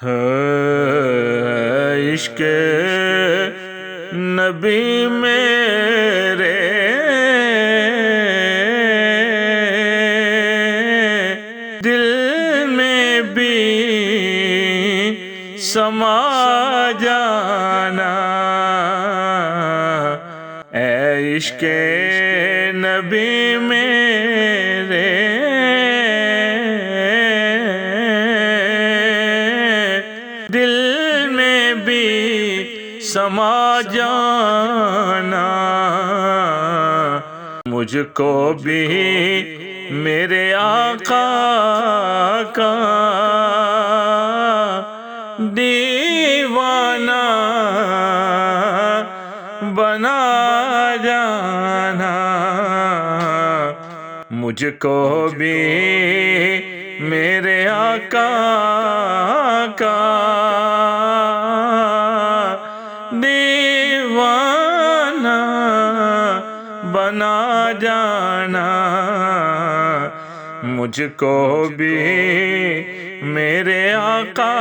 ہے عشق نبی میرے دل میں بھی سما جانا، اے عشق نبی میرے دل میں بھی سما جانا، مجھ کو بھی میرے آقا کا دیوانہ بنا جانا، مجھ کو بھی میرے آقا کا دیوانہ بنا جانا، مجھ کو بھی میرے آقا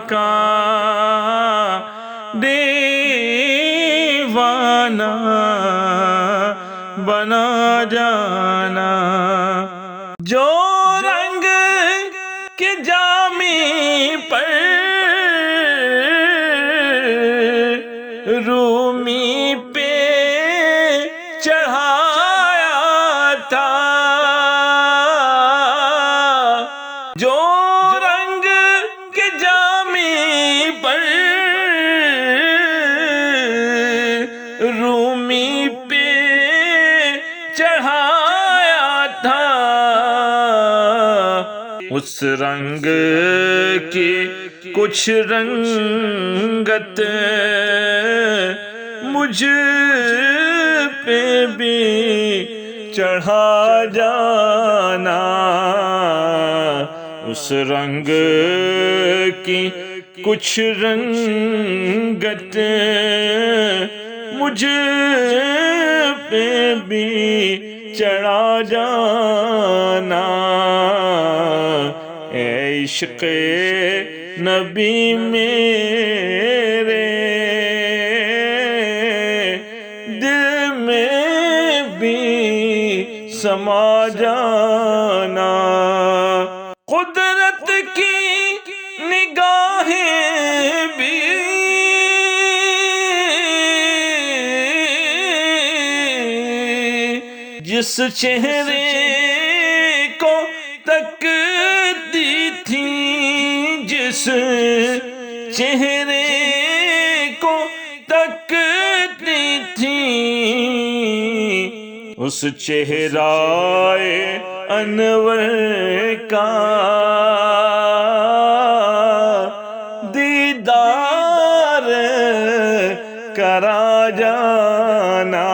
کا دیوانہ بنا جانا، جو رنگ کے جامی پر رومی پہ چڑھایا تھا، جو رنگ کے جامی پر رومی پہ چڑھایا تھا، اس رنگ کی کچھ رنگت مجھ پہ بھی چڑھا جانا، اس رنگ کی کچھ رنگت مجھ پہ بھی چڑھا جانا، اے عشق نبی میرے دل میں بھی سما جانا، قدرت کی نگاہیں بھی جس چہرے کو تکتی تھی، جس چہرے کو تکتی تھی، اس چہرۂ انور کا دیدار کرا جانا،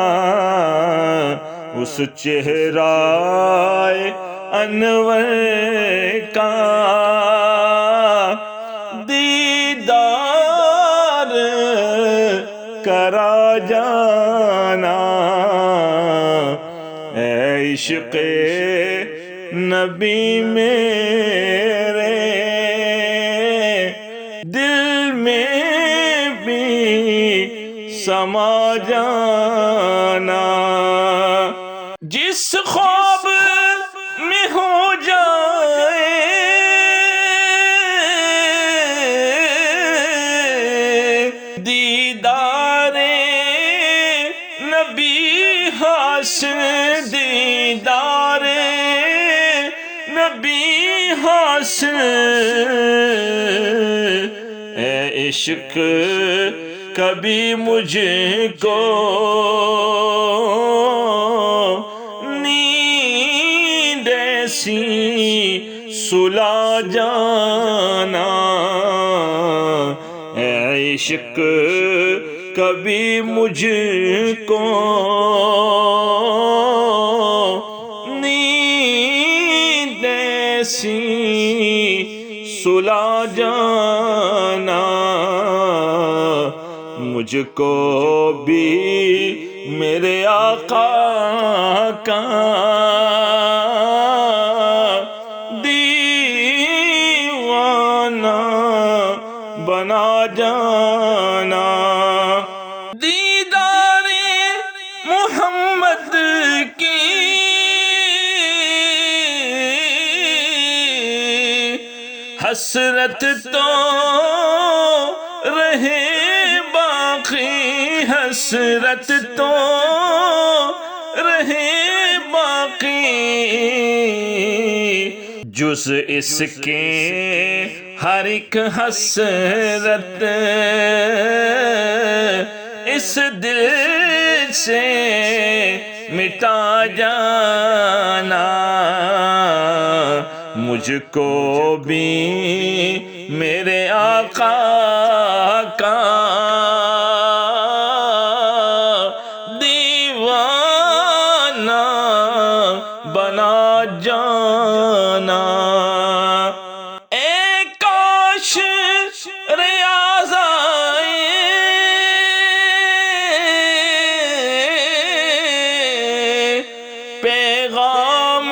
اس چہرۂ انور کا دیدار کرا جانا، اے عشق نبی میرے دل میں بھی سما جانا، جس خواب میں ہو جائے دیدار نبی حاصل، دیدار نبی حاصل، اے عشق کبھی مجھ کو نیند ایسی سلا جانا، اے عشق کبھی مجھ کو نیند ایسی سلا جانا، مجھ کو بھی میرے آقا کا دیوانہ بنا جانا، دیدار محمد کی حسرت تو رہے باقی، حسرت تو رہے باقی، جز اس کے ہر ایک حسرت اس دل سے مٹا جانا، مجھ کو بھی میرے آقا کا دیوانہ بنا جانا۔ اے کاش ریاض آئے پیغام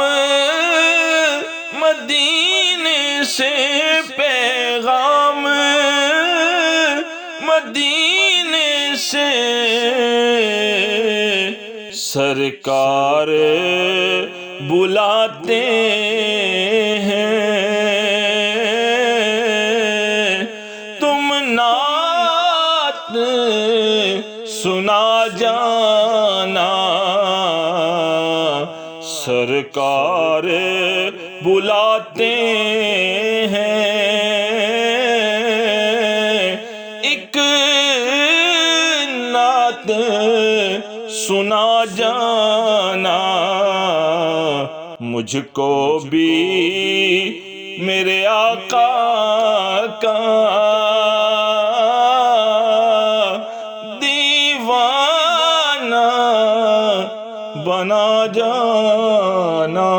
مدینے سے، پیغام مدینے سے، سرکار بلاتے ہیں، تم نعت سنا جانا، سرکار بلاتے ہیں، ایک نعت سنا جانا، مجھ کو بھی میرے آقا کا دیوانہ بنا جانا۔